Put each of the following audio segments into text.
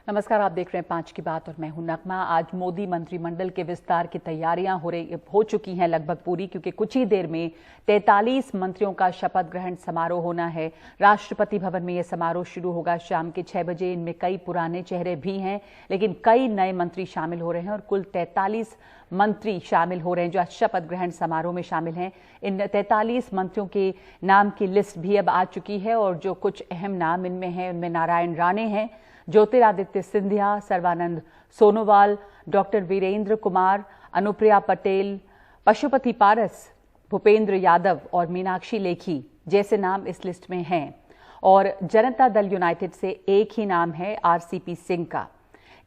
नमस्कार, आप देख रहे हैं 5 की बात और मैं हूं नगमा। आज मोदी मंत्रिमंडल के विस्तार की तैयारियां हो चुकी हैं लगभग पूरी, क्योंकि कुछ ही देर में 43 मंत्रियों का शपथ ग्रहण समारोह होना है। राष्ट्रपति भवन में यह समारोह शुरू होगा शाम के 6 बजे। इनमें कई पुराने चेहरे भी हैं, लेकिन कई नए मंत्री शामिल हो रहे हैं और कुल 43 मंत्री शामिल हो रहे हैं जो आज शपथ ग्रहण समारोह में शामिल हैं। इन 43 मंत्रियों के नाम की लिस्ट भी अब आ चुकी है और जो कुछ अहम नाम इनमें हैं उनमें नारायण राणे हैं, ज्योतिरादित्य सिंधिया, सर्बानंद सोनोवाल, डॉक्टर वीरेंद्र कुमार, अनुप्रिया पटेल, पशुपति पारस, भूपेंद्र यादव और मीनाक्षी लेखी जैसे नाम इस लिस्ट में हैं। और जनता दल यूनाइटेड से एक ही नाम है आरसीपी सिंह का।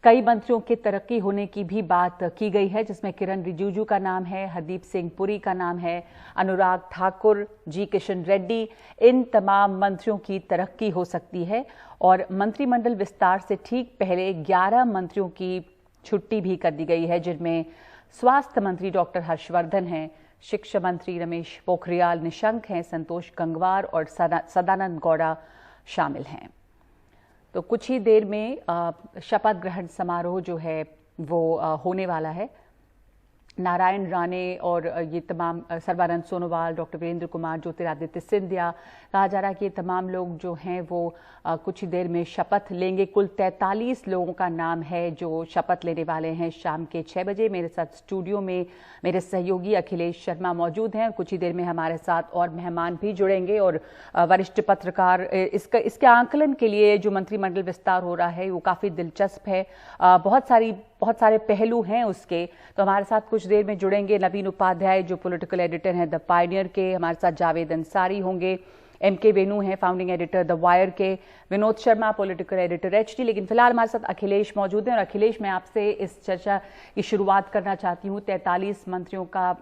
कई मंत्रियों के तरक्की होने की भी बात की गई है, जिसमें किरण रिजिजू का नाम है, हरदीप सिंह पुरी का नाम है, अनुराग ठाकुर, जी किशन रेड्डी। इन तमाम मंत्रियों की तरक्की हो सकती है और मंत्रिमंडल विस्तार से ठीक पहले 11 मंत्रियों की छुट्टी भी कर दी गई है, जिनमें स्वास्थ्य मंत्री डॉक्टर हर्षवर्धन हैं, शिक्षा मंत्री रमेश पोखरियाल निशंक हैं, संतोष गंगवार और सदानंद गौड़ा शामिल हैं। तो कुछ ही देर में शपथ ग्रहण समारोह जो है वो होने वाला है। नारायण राणे और ये तमाम सर्बानंद सोनोवाल, डॉक्टर वीरेंद्र कुमार, ज्योतिरादित्य सिंधिया, कहा जा रहा है कि ये तमाम लोग जो हैं वो कुछ ही देर में शपथ लेंगे। कुल 43 लोगों का नाम है जो शपथ लेने वाले हैं शाम के 6 बजे। मेरे साथ स्टूडियो में मेरे सहयोगी अखिलेश शर्मा मौजूद हैं। कुछ ही देर में हमारे साथ और मेहमान भी जुड़ेंगे और वरिष्ठ पत्रकार इसके आंकलन के लिए जो मंत्रिमंडल विस्तार हो रहा है वो काफ़ी दिलचस्प है। बहुत सारे पहलू हैं उसके। तो हमारे साथ कुछ देर में जुड़ेंगे नवीन उपाध्याय जो पॉलिटिकल एडिटर हैं द पायनियर के, हमारे साथ जावेद अंसारी होंगे, एमके वेणु हैं फाउंडिंग एडिटर द वायर के, Vinod Sharma political editor HT. लेकिन फिलहाल हमारे साथ अखिलेश मौजूद हैं और अखिलेश, मैं आपसे इस चर्चा की शुरुआत करना चाहती हूँ। 43 मंत्रियों का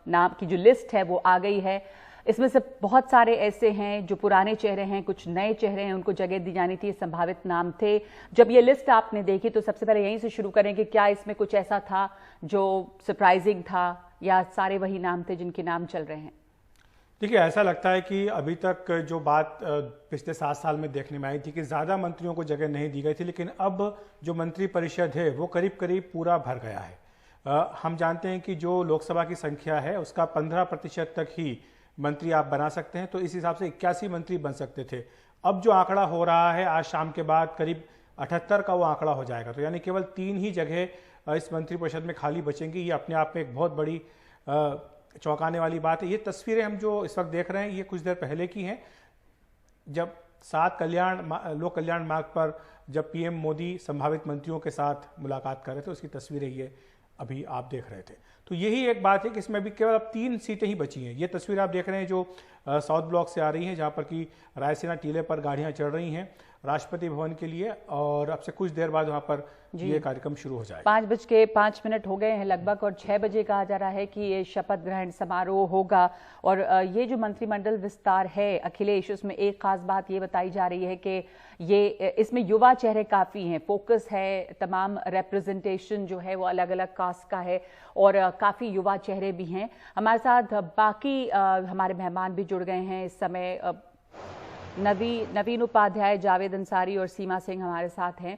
नाम की जो लिस्ट है वो आ गई है। इसमें से बहुत सारे ऐसे हैं जो पुराने चेहरे हैं, कुछ नए चेहरे हैं, उनको जगह दी जानी थी, संभावित नाम थे। जब ये लिस्ट आपने देखी तो सबसे पहले यहीं से शुरू करें कि क्या इसमें कुछ ऐसा था जो सरप्राइजिंग था या सारे वही नाम थे जिनके नाम चल रहे हैं? देखिए, ऐसा लगता है कि अभी तक जो बात पिछले 7 साल में देखने में आई थी कि ज़्यादा मंत्रियों को जगह नहीं दी गई थी, लेकिन अब जो मंत्री परिषद है वो करीब करीब पूरा भर गया है। हम जानते हैं कि जो लोकसभा की संख्या है उसका 15% तक ही मंत्री आप बना सकते हैं, तो इस हिसाब से 81 मंत्री बन सकते थे। अब जो आंकड़ा हो रहा है आज शाम के बाद करीब 78 का वो आंकड़ा हो जाएगा। तो यानी केवल 3 ही जगह इस मंत्री परिषद में खाली बचेंगी। ये अपने आप में एक बहुत बड़ी चौंकाने वाली बात है। ये तस्वीरें हम जो इस वक्त देख रहे हैं ये कुछ देर पहले की हैं, जब 7 लोक कल्याण मार्ग पर जब पीएम मोदी संभावित मंत्रियों के साथ मुलाकात कर रहे थे, उसकी तस्वीरें ये अभी आप देख रहे थे। तो यही एक बात है कि इसमें भी केवल अब 3 सीटें ही बची हैं। ये तस्वीर आप देख रहे हैं जो साउथ ब्लॉक से आ रही हैं, जहां पर कि रायसेना टीले पर गाड़ियां चल रही हैं राष्ट्रपति भवन के लिए, और अब से कुछ देर बाद वहां पर ये कार्यक्रम शुरू हो जाएगा। 5:05 हो गए हैं लगभग और 6 बजे कहा जा रहा है कि ये शपथ ग्रहण समारोह होगा। और ये जो मंत्रिमंडल विस्तार है अखिलेश, उसमें एक खास बात ये बताई जा रही है कि ये इसमें युवा चेहरे काफ़ी हैं, फोकस है, तमाम रिप्रेजेंटेशन जो है वो अलग अलग कास्ट का है और काफ़ी युवा चेहरे भी हैं। हमारे साथ बाकी हमारे मेहमान भी जुड़ गए हैं इस समय। नवीन उपाध्याय, जावेद अंसारी और सीमा सिंह हमारे साथ हैं।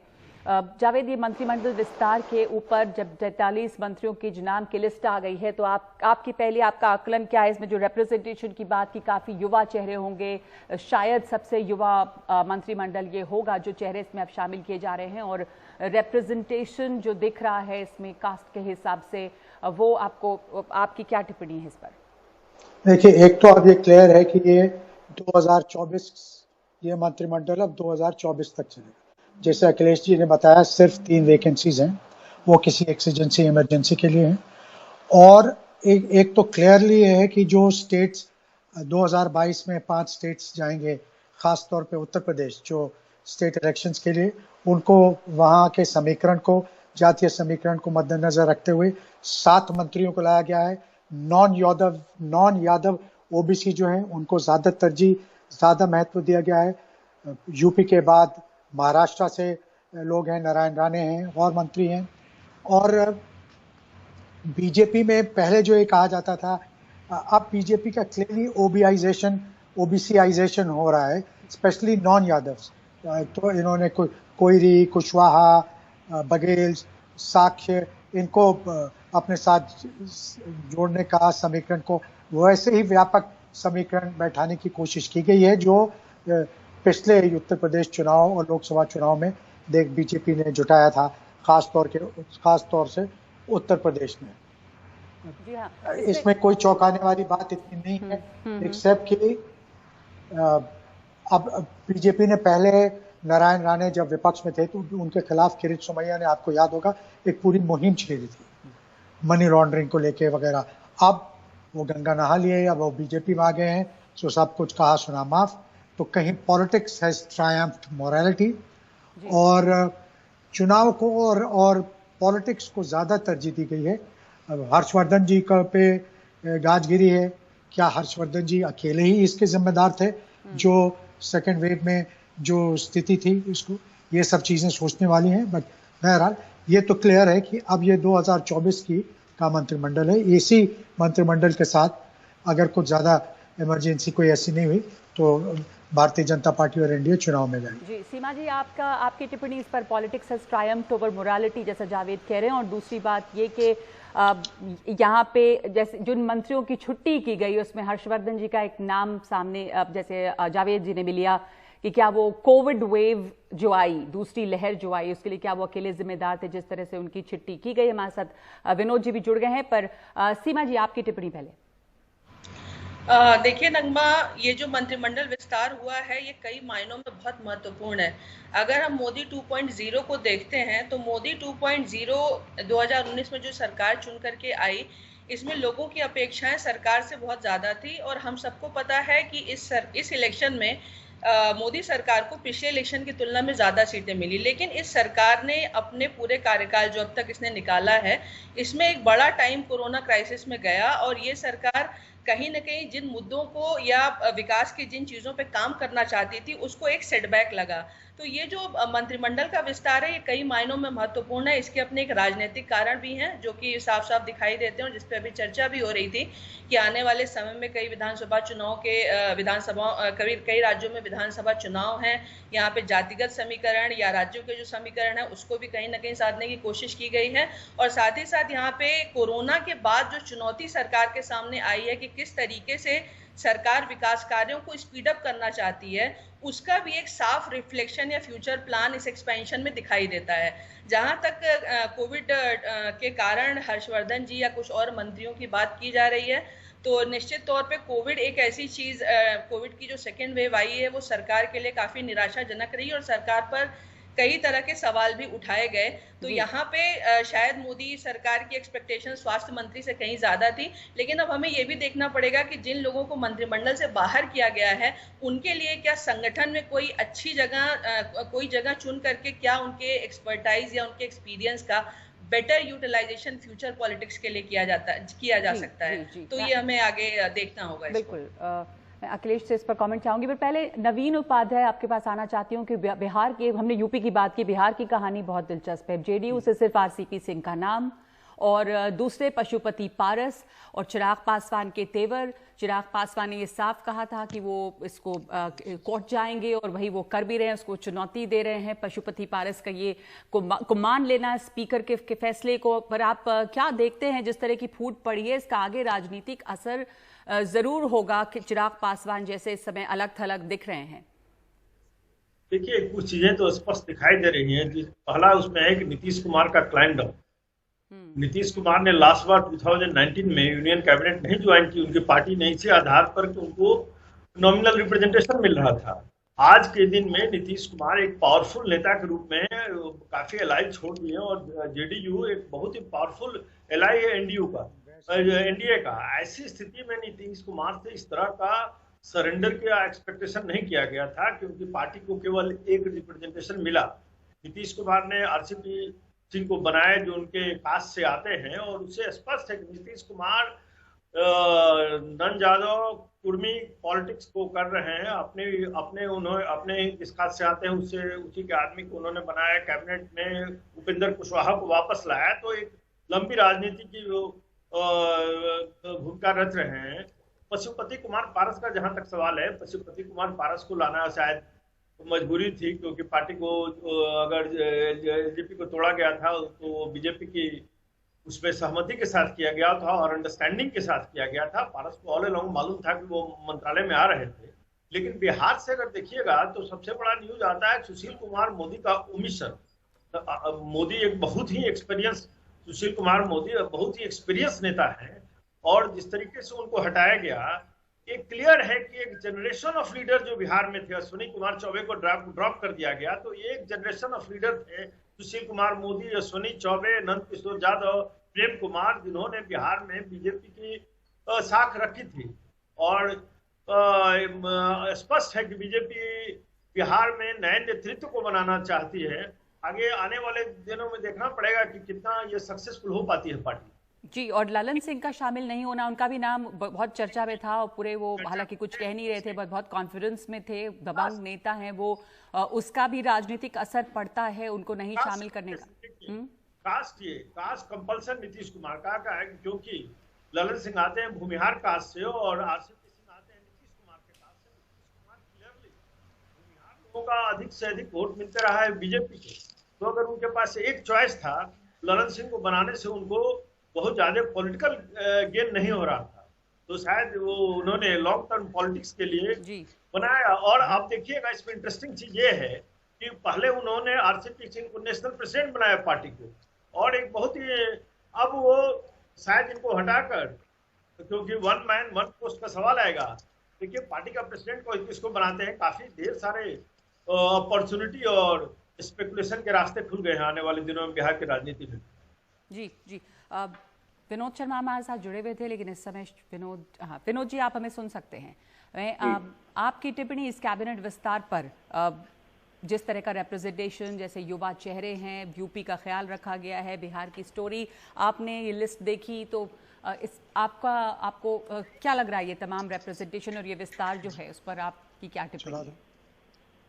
जावेद, ये मंत्रिमंडल विस्तार के ऊपर जब 43 मंत्रियों की नाम की लिस्ट आ गई है तो आपका आकलन क्या है? इसमें जो रिप्रेजेंटेशन की बात की, काफ़ी युवा चेहरे होंगे, शायद सबसे युवा मंत्रिमंडल ये होगा जो चेहरे इसमें अब शामिल किए जा रहे हैं, और रिप्रेजेंटेशन जो दिख रहा है इसमें कास्ट के हिसाब से, वो आपकी क्या टिप्पणी है इस पर? देखिए, एक तो अब ये क्लियर है कि ये 2024 ये मंत्रिमंडल अब 2024 तक चलेगा। जैसे अखिलेश जी ने बताया, सिर्फ 3 वैकेंसीज हैं, वो किसी एक्सीजेंसी इमरजेंसी के लिए हैं। और एक तो क्लियरली है कि जो स्टेट्स 2022 में 5 स्टेट्स जाएंगे, खास तौर पे उत्तर प्रदेश, जो स्टेट इलेक्शंस के लिए, उनको वहाँ के समीकरण को, जातीय समीकरण को मद्देनजर रखते हुए 7 मंत्रियों को लाया गया है। नॉन यादव ओबीसी जो है उनको ज़्यादा महत्व दिया गया है। यूपी के बाद महाराष्ट्र से लोग हैं, नारायण राणे हैं और मंत्री हैं। और बीजेपी में पहले जो ये कहा जाता था, अब बीजेपी का क्लियरली ओबीसीआइजेशन हो रहा है, स्पेशली नॉन यादव्स। तो इन्होंने कोयरी, कुशवाहा, बघेल, साक्ष्य इनको अपने साथ जोड़ने का समीकरण को वैसे ही व्यापक समीकरण बैठाने की कोशिश की गई है जो पिछले उत्तर प्रदेश चुनाव और लोकसभा चुनाव में बीजेपी ने जुटाया था, खास तौर से उत्तर प्रदेश में। जी हाँ, इसमें कोई चौंकाने वाली बात इतनी नहीं है, एक्सेप्ट कि अब बीजेपी ने पहले नारायण राणे जब विपक्ष में थे तो उनके खिलाफ किरीट सोमैया ने, आपको याद होगा, एक पूरी मुहिम छेड़ी थी मनी लॉन्ड्रिंग को लेके वगैरह। अब वो गंगा नहा लिए, अब वो बीजेपी में आ गए हैं, तो सब कुछ कहा सुना माफ। तो कहीं पॉलिटिक्स हैज ट्रायम्फ्ड मोरालिटी, और चुनाव को और पॉलिटिक्स को ज्यादा तरजीह दी गई है। अब हर्षवर्धन जी का पे गाजगिरी है, क्या हर्षवर्धन जी अकेले ही इसके जिम्मेदार थे जो सेकेंड वेव में जो स्थिति थी उसको, ये सब चीजें सोचने वाली हैं। बट बहरहाल ये तो क्लियर है कि अब ये 2024 का मंत्रिमंडल है। इसी मंत्रिमंडल के साथ अगर कुछ ज्यादा इमरजेंसी कोई ऐसी नहीं हुई तो भारतीय जनता पार्टी और एनडीए चुनाव में जाएंगे। जी सीमा जी, आपकी टिप्पणी इस पर, politics has triumphed over morality जैसा जावेद कह रहे हैं, और दूसरी बात ये कि यहाँ पे जैसे जिन मंत्रियों की छुट्टी की गई उसमें हर्षवर्धन जी का एक नाम सामने, जैसे जावेद जी ने भी लिया कि क्या वो कोविड वेव जो आई, दूसरी लहर जो आई, उसके लिए क्या वो अकेले जिम्मेदार थे, जिस तरह से उनकी छुट्टी की गई। हमारे साथ विनोद जी भी जुड़ गए हैं, पर सीमा जी आपकी टिप्पणी पहले। देखिए नगमा, ये जो मंत्रिमंडल विस्तार हुआ है ये कई मायनों में बहुत महत्वपूर्ण है। अगर हम मोदी 2.0 को देखते हैं तो मोदी 2.0 2019 में जो सरकार चुन करके आई, इसमें लोगों की अपेक्षाएं सरकार से बहुत ज्यादा थी, और हम सबको पता है कि इस इलेक्शन में मोदी सरकार को पिछले इलेक्शन की तुलना में ज्यादा सीटें मिली। लेकिन इस सरकार ने अपने पूरे कार्यकाल जो अब तक इसने निकाला है, इसमें एक बड़ा टाइम कोरोना क्राइसिस में गया, और ये सरकार कहीं न कहीं जिन मुद्दों को या विकास की जिन चीजों पे काम करना चाहती थी उसको एक सेटबैक लगा। तो ये जो मंत्रिमंडल का विस्तार है ये कई मायनों में महत्वपूर्ण है। इसके अपने एक राजनीतिक कारण भी हैं जो कि साफ साफ दिखाई देते हैं, और जिसपे अभी चर्चा भी हो रही थी कि आने वाले समय में कई विधानसभा चुनाव के कई राज्यों में विधानसभा चुनाव हैं। यहाँ पे जातिगत समीकरण या राज्यों के जो समीकरण है उसको भी कहीं ना कहीं साधने की कोशिश की गई है, और साथ ही साथ यहाँ पे कोरोना के बाद जो चुनौती सरकार के सामने आई है कि किस तरीके से सरकार विकास कार्यों को स्पीड अप करना चाहती है, उसका भी एक साफ रिफ्लेक्शन या फ्यूचर प्लान इस एक्सपेंशन में दिखाई देता है। जहां तक कोविड के कारण हर्षवर्धन जी या कुछ और मंत्रियों की बात की जा रही है, तो निश्चित तौर पे कोविड एक ऐसी चीज, कोविड की जो सेकेंड वेव आई है वो सरकार के लिए काफी निराशाजनक रही, और सरकार पर कई तरह के सवाल भी उठाए गए। तो यहाँ पे शायद मोदी सरकार की एक्सपेक्टेशन स्वास्थ्य मंत्री से कहीं ज्यादा थी, लेकिन अब हमें ये भी देखना पड़ेगा कि जिन लोगों को मंत्रिमंडल से बाहर किया गया है उनके लिए क्या संगठन में कोई अच्छी जगह, कोई जगह चुन करके क्या उनके एक्सपर्टाइज या उनके एक्सपीरियंस का बेटर यूटिलाइजेशन फ्यूचर पॉलिटिक्स के लिए किया जा सकता है। तो ये हमें आगे देखना होगा। बिल्कुल, अखिलेश से इस पर कमेंट चाहूंगी, पर पहले नवीन उपाध्याय आपके पास आना चाहती हूँ कि बिहार के, हमने यूपी की बात की, बिहार की कहानी बहुत दिलचस्प है। जेडीयू से सिर्फ आरसीपी सिंह का नाम, और दूसरे पशुपति पारस और चिराग पासवान के तेवर। चिराग पासवान ने ये साफ कहा था कि वो इसको कोर्ट जाएंगे, और वही वो कर भी रहे हैं, उसको चुनौती दे रहे हैं। पशुपति पारस का ये को मान लेना स्पीकर के फैसले को, पर आप क्या देखते हैं जिस तरह की फूट पड़ी है, इसका आगे राजनीतिक असर जरूर होगा कि चिराग पासवान जैसे इस समय अलग थलग दिख रहे हैं? देखिए, कुछ चीजें तो स्पष्ट दिखाई दे रही हैं। पहला उसमें है कि नीतीश कुमार का क्लाइम डाउन। नीतीश कुमार ने लास्ट बार 2019 में यूनियन कैबिनेट नहीं ज्वाइन की, उनकी पार्टी नहीं, इसी आधार पर कि उनको नॉमिनल रिप्रेजेंटेशन मिल रहा था। आज के दिन में नीतीश कुमार एक पावरफुल नेता के रूप में काफी एलाई छोड़ दिए, और जेडीयू एक बहुत ही पावरफुल एलाई है एनडीए का। ऐसी स्थिति में नीतीश कुमार से इस तरह का सरेंडर का एक्सपेक्टेशन नहीं किया गया था, क्योंकि पार्टी को केवल एक रिप्रेजेंटेशन मिला। नीतीश कुमार ने आरसीपी सिंह को बनाया जो उनके कास्ट से आते हैं, और उससे स्पष्ट है कि नीतीश कुमार नन यादव कुर्मी पॉलिटिक्स को कर रहे हैं। अपने जिस कास्ट से आते हैं उससे उसी के आदमी को उन्होंने बनाया, कैबिनेट में उपेंद्र कुशवाहा को वापस लाया। तो एक लंबी राजनीति की भूमिका रच रहे हैं। पशुपति कुमार पारस का जहां तक सवाल है, पशुपति कुमार पारस को लाना शायद मजबूरी थी, क्योंकि पार्टी को अगर एलजेपी को तोड़ा गया था तो बीजेपी की उसमें सहमति के साथ किया गया था और अंडरस्टैंडिंग के साथ किया गया था। पारस को ऑल अलोंग मालूम था कि वो मंत्रालय में आ रहे थे। लेकिन बिहार से अगर देखिएगा तो सबसे बड़ा न्यूज आता है सुशील कुमार मोदी का ओमिशन। मोदी एक बहुत ही एक्सपीरियंस, सुशील कुमार मोदी बहुत ही एक्सपीरियंस नेता है, और जिस तरीके से उनको हटाया गया, एक क्लियर है कि एक जनरेशन ऑफ लीडर जो बिहार में थे, अश्विनी कुमार चौबे को ड्रॉप कर दिया गया, तो एक जनरेशन ऑफ लीडर थे सुशील कुमार मोदी, अश्विनी चौबे, नंद किशोर यादव, प्रेम कुमार, जिन्होंने बिहार में बीजेपी की साख रखी थी। और स्पष्ट है कि बीजेपी बिहार में नए नेतृत्व को बनाना चाहती है। आगे आने वाले दिनों में देखना पड़ेगा कि कितना ये सक्सेसफुल हो पाती है पार्टी। जी, और ललन सिंह का शामिल नहीं होना, उनका भी नाम बहुत चर्चा में था और पूरे वो हालांकि कुछ कह नहीं रहे थे, बहुत कॉन्फिडेंस में थे, दबंग नेता हैं वो, उसका भी राजनीतिक असर पड़ता है उनको नहीं शामिल करने का। कास्ट कंपल्सन नीतीश कुमार का है, क्योंकि ललन सिंह आते हैं भूमिहार कास्ट से और आरसीपी सिंह आते हैं नीतीश कुमार के कास्ट से। नीतीश कुमार क्लियरली भूमिहार लोगों का अधिक से अधिक वोट मिलते रहा है बीजेपी को, तो अगर उनके पास एक चॉइस था ललन सिंह को बनाने से, उनको बहुत ज्यादा पॉलिटिकल गेन नहीं हो रहा था, तो शायद वो उन्होंने लॉन्ग टर्म पॉलिटिक्स के लिए बनाया। और आप देखिएगा इसमें इंटरेस्टिंग चीज ये है कि पहले उन्होंने आरसीपी सिंह को नेशनल प्रेसिडेंट बनाया पार्टी को, और एक बहुत ही, अब वो शायद इनको हटाकर, क्योंकि वन मैन वन पोस्ट का सवाल आएगा। देखिए पार्टी का प्रेसिडेंट को किसको बनाते हैं, काफी ढेर सारे अपॉर्चुनिटी और स्पेकुलेशन के रास्ते खुल गए हैं आने वाले दिनों में बिहार की राजनीति में। जी जी, विनोद शर्मा हमारे साथ जुड़े हुए थे, लेकिन इस समय विनोद जी आप हमें सुन सकते हैं। मैं आपकी टिप्पणी इस कैबिनेट विस्तार पर, जिस तरह का रिप्रेजेंटेशन, जैसे युवा चेहरे हैं, यूपी का ख्याल रखा गया है, बिहार की स्टोरी, आपने ये लिस्ट देखी तो आपको क्या लग रहा है, ये तमाम रिप्रेजेंटेशन और ये विस्तार जो है उस पर आपकी क्या टिप्पणी है?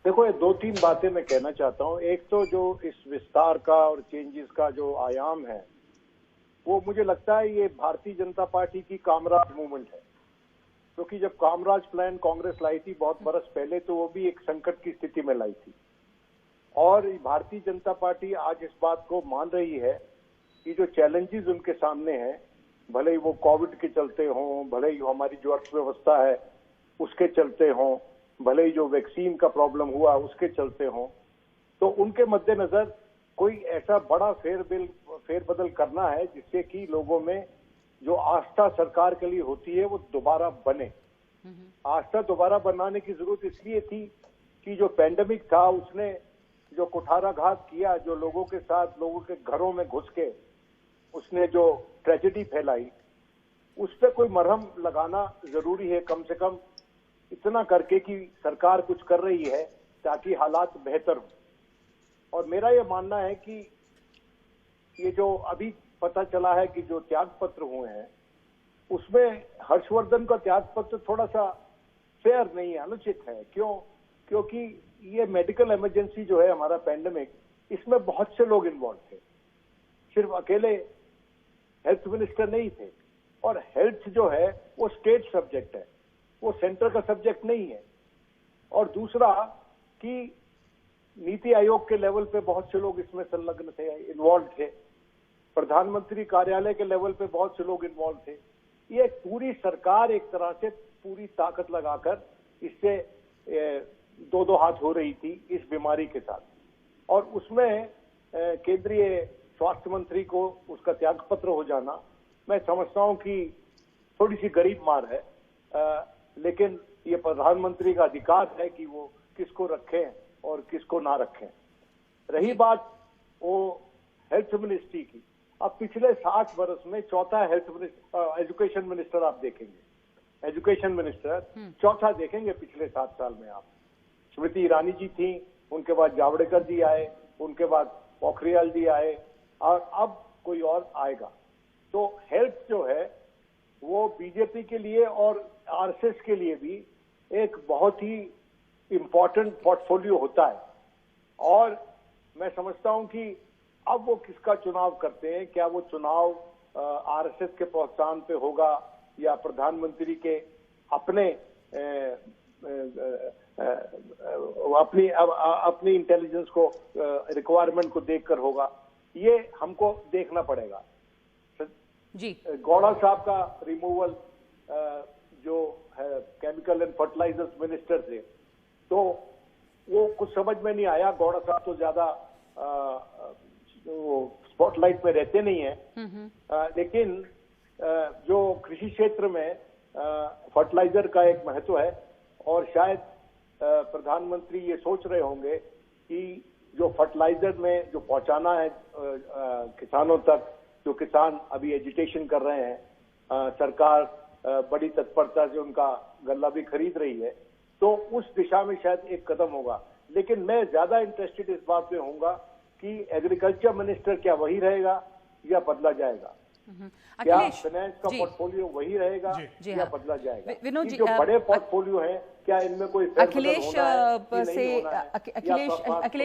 देखो, ये दो तीन बातें मैं कहना चाहता हूँ। एक तो जो इस विस्तार का और चेंजेस का जो आयाम है, वो मुझे लगता है ये भारतीय जनता पार्टी की कामराज मूवमेंट है, क्योंकि जब कामराज प्लान कांग्रेस लाई थी बहुत बरस पहले, तो वो भी एक संकट की स्थिति में लाई थी। और भारतीय जनता पार्टी आज इस बात को मान रही है कि जो चैलेंजेस उनके सामने हैं, भले ही वो कोविड के चलते हों, भले ही हमारी जो अर्थव्यवस्था है उसके चलते हों, भले ही जो वैक्सीन का प्रॉब्लम हुआ उसके चलते हों, तो उनके मद्देनजर कोई ऐसा बड़ा फेरबदल करना है जिससे कि लोगों में जो आस्था सरकार के लिए होती है वो दोबारा बने। आस्था दोबारा बनाने की जरूरत इसलिए थी कि जो पैंडेमिक था उसने जो कुठाराघात किया, जो लोगों के साथ, लोगों के घरों में घुस के उसने जो ट्रेजेडी फैलाई, उस पर कोई मरहम लगाना जरूरी है, कम से कम इतना करके कि सरकार कुछ कर रही है ताकि हालात बेहतर हो। और मेरा ये मानना है कि ये जो अभी पता चला है कि जो त्याग पत्र हुए हैं, उसमें हर्षवर्धन का त्याग पत्र थोड़ा सा फेयर नहीं है, अनुचित है। क्यों? क्योंकि ये मेडिकल इमरजेंसी जो है हमारा पैंडेमिक, इसमें बहुत से लोग इन्वॉल्व थे, सिर्फ अकेले हेल्थ मिनिस्टर नहीं थे। और हेल्थ जो है वो स्टेट सब्जेक्ट है, वो सेंटर का सब्जेक्ट नहीं है। और दूसरा कि नीति आयोग के लेवल पे बहुत से लोग इसमें संलग्न थे, इन्वॉल्व थे, प्रधानमंत्री कार्यालय के लेवल पे बहुत से लोग इन्वॉल्व थे। ये पूरी सरकार एक तरह से पूरी ताकत लगाकर इससे दो हाथ हो रही थी इस बीमारी के साथ। और उसमें केंद्रीय स्वास्थ्य मंत्री को उसका त्यागपत्र हो जाना, मैं समझता हूं कि थोड़ी सी गरीब मार है, लेकिन ये प्रधानमंत्री का अधिकार है कि वो किसको रखें और किसको ना रखें। रही बात वो हेल्थ मिनिस्ट्री की, अब पिछले 60 वर्ष में चौथा एजुकेशन मिनिस्टर आप देखेंगे, एजुकेशन मिनिस्टर चौथा देखेंगे पिछले 7 साल में आप। स्मृति ईरानी जी थी, उनके बाद जावड़ेकर जी आए, उनके बाद पोखरियाल जी आए, और अब कोई और आएगा। तो हेल्थ जो है वो बीजेपी के लिए और आरएसएस के लिए भी एक बहुत ही इंपॉर्टेंट पोर्टफोलियो होता है। और मैं समझता हूं कि अब वो किसका चुनाव करते हैं, क्या वो चुनाव आरएसएस के प्रोत्साहन पे होगा या प्रधानमंत्री के अपने अपनी इंटेलिजेंस को रिक्वायरमेंट को देखकर होगा, ये हमको देखना पड़ेगा। जी, गौड़ा साहब का रिमूवल जो है केमिकल एंड फर्टिलाइजर्स मिनिस्टर से, तो वो कुछ समझ में नहीं आया। गौड़ा साहब तो ज्यादा स्पॉटलाइट में रहते नहीं है, लेकिन जो कृषि क्षेत्र में फर्टिलाइजर का एक महत्व है, और शायद प्रधानमंत्री ये सोच रहे होंगे कि जो फर्टिलाइजर में जो पहुंचाना है किसानों तक, जो किसान अभी एजिटेशन कर रहे हैं, सरकार बड़ी तत्परता से उनका गल्ला भी खरीद रही है, तो उस दिशा में शायद एक कदम होगा। लेकिन मैं ज्यादा इंटरेस्टेड इस बात में होऊंगा कि एग्रीकल्चर मिनिस्टर क्या वही रहेगा या बदला जाएगा, क्या फाइनेंस का पोर्टफोलियो वही रहेगा या बदला जाएगा। विनोद जी, जो बड़े पोर्टफोलियो हैं, क्या इनमें कोई अखिलेश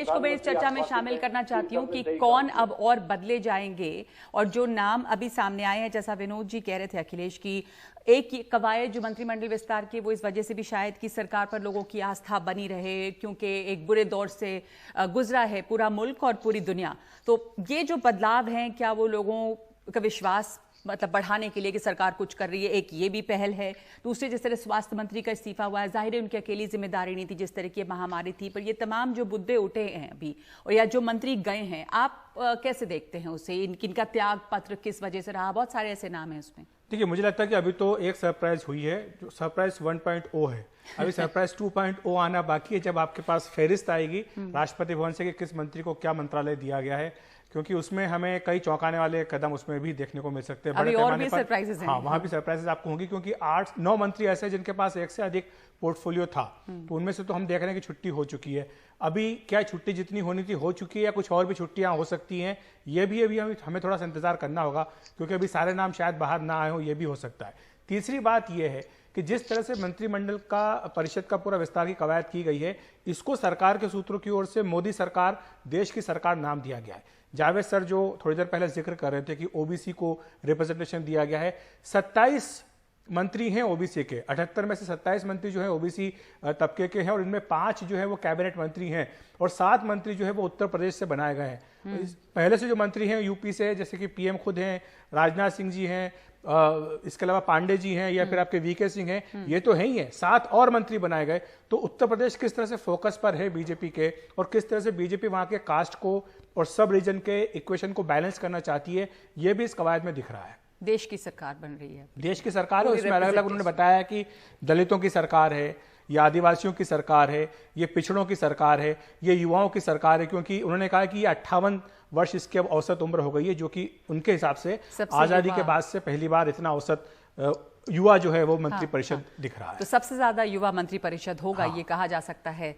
को मैं इस चर्चा में शामिल करना चाहती हूँ कि कौन अब और बदले जाएंगे, और जो नाम अभी सामने आए हैं, जैसा विनोद जी कह रहे थे अखिलेश की एक कवायद जो मंत्रिमंडल विस्तार की, वो इस वजह से भी शायद कि सरकार पर लोगों की आस्था बनी रहे, क्योंकि एक बुरे दौर से गुजरा है पूरा मुल्क और पूरी दुनिया। तो ये जो बदलाव हैं, क्या वो लोगों का विश्वास मतलब बढ़ाने के लिए कि सरकार कुछ कर रही है, एक ये भी पहल है। दूसरे, जिस तरह स्वास्थ्य मंत्री का इस्तीफा हुआ है, जाहिर है उनकी अकेली जिम्मेदारी नहीं थी, जिस तरह की महामारी थी, पर ये तमाम जो मुद्दे उठे हैं अभी, और या जो मंत्री गए हैं, आप कैसे देखते हैं उसे? इनका त्याग पत्र किस वजह से रहा? बहुत सारे ऐसे नाम हैं उसमें। देखिए, मुझे लगता है कि अभी तो एक सरप्राइज हुई है, जो सरप्राइज 1.0 है। अभी सरप्राइज 2.0 आना बाकी है, जब आपके पास फहरिस्त आएगी राष्ट्रपति भवन से कि किस मंत्री को क्या मंत्रालय दिया गया है, क्योंकि उसमें हमें कई चौंकाने वाले कदम उसमें भी देखने को मिल सकते हैं बड़े पैमाने पर। हाँ, वहां भी सरप्राइजेस आपको होंगी, क्योंकि 8-9 मंत्री ऐसे हैं जिनके पास एक से अधिक पोर्टफोलियो था। तो उनमें से तो हम देख रहे हैं कि छुट्टी हो चुकी है। अभी क्या छुट्टी जितनी होनी थी हो चुकी है, या कुछ और भी छुट्टियां हो सकती हैं, ये भी अभी हमें थोड़ा सा इंतजार करना होगा, क्योंकि अभी सारे नाम शायद बाहर ना आए हो, ये भी हो सकता है। तीसरी बात यह है कि जिस तरह से मंत्रिमंडल का परिषद का पूरा विस्तार की कवायद की गई है, इसको सरकार के सूत्रों की ओर से मोदी सरकार, देश की सरकार नाम दिया गया है। जावेद सर जो थोड़ी देर पहले जिक्र कर रहे थे कि ओबीसी को रिप्रेजेंटेशन दिया गया है, 27 मंत्री हैं ओबीसी के, 78 में से 27 मंत्री जो है ओबीसी तबके के हैं, और इनमें 5 जो है वो कैबिनेट मंत्री हैं, और 7 मंत्री जो है वो उत्तर प्रदेश से बनाए गए हैं। पहले से जो मंत्री हैं यूपी से, जैसे कि पीएम खुद हैं, राजनाथ सिंह जी हैं, इसके अलावा पांडे जी हैं, या फिर आपके वीके सिंह हैं, ये तो है ही है। 7 और मंत्री बनाए गए। तो उत्तर प्रदेश किस तरह से फोकस पर है बीजेपी के, और किस तरह से बीजेपी वहां के कास्ट को और सब रीजन के इक्वेशन को बैलेंस करना चाहती है, ये भी इस कवायद में दिख रहा है। देश की सरकार बन रही है, देश की सरकार है, उसमें अलग अलग उन्होंने बताया कि दलितों की सरकार है, ये आदिवासियों की सरकार है, ये पिछड़ों की सरकार है, ये युवाओं की सरकार है, क्योंकि उन्होंने कहा कि ये 58 वर्ष इसकी अब औसत उम्र हो गई है, जो कि उनके हिसाब से आजादी के बाद से पहली बार इतना औसत युवा जो है वो मंत्री परिषद दिख रहा है। तो सबसे ज्यादा युवा मंत्री परिषद होगा, ये कहा जा सकता है।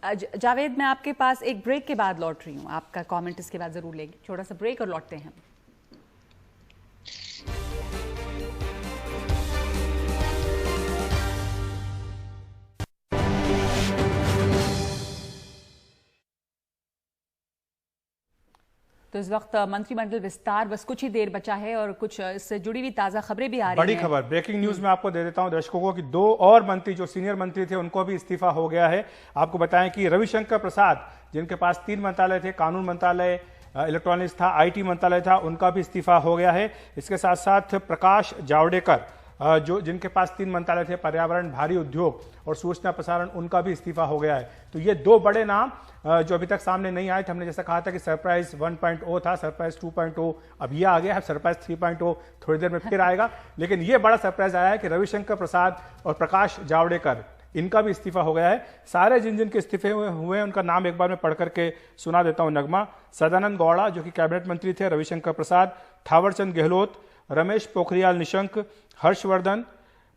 जावेद, मैं आपके पास एक ब्रेक के बाद लौट रही हूँ, आपका कमेंट इसके बाद जरूर लेंगे। छोटा सा ब्रेक और लौटते हैं। तो इस वक्त मंत्रिमंडल विस्तार बस कुछ ही देर बचा है, और कुछ इससे जुड़ी हुई ताजा खबरें भी आ रही हैं। बड़ी खबर, ब्रेकिंग न्यूज में आपको दे देता हूं दर्शकों को कि 2 और मंत्री जो सीनियर मंत्री थे उनको भी इस्तीफा हो गया है। आपको बताएं कि रविशंकर प्रसाद, जिनके पास 3 मंत्रालय थे, कानून मंत्रालय, इलेक्ट्रॉनिक्स था, आईटी मंत्रालय था, उनका भी इस्तीफा हो गया है। इसके साथ साथ प्रकाश जावड़ेकर, जो जिनके पास 3 मंत्रालय थे, पर्यावरण, भारी उद्योग और सूचना प्रसारण, उनका भी इस्तीफा हो गया है। तो ये 2 बड़े नाम जो अभी तक सामने नहीं आए थे। हमने जैसा कहा था कि सरप्राइज 1.0 था, सरप्राइज 2.0 अब ये आ गया है, सरप्राइज 3.0 थोड़ी देर में फिर आएगा। लेकिन ये बड़ा सरप्राइज आया है कि रविशंकर प्रसाद और प्रकाश जावड़ेकर, इनका भी इस्तीफा हो गया है। सारे जिन के इस्तीफे हुए हैं उनका नाम एक बार मैं पढ़ करके सुना देता हूं नगमा। सदानंद गौड़ा जो कि कैबिनेट मंत्री थे, रविशंकर प्रसाद, थावरचंद गहलोत, रमेश पोखरियाल निशंक, हर्षवर्धन,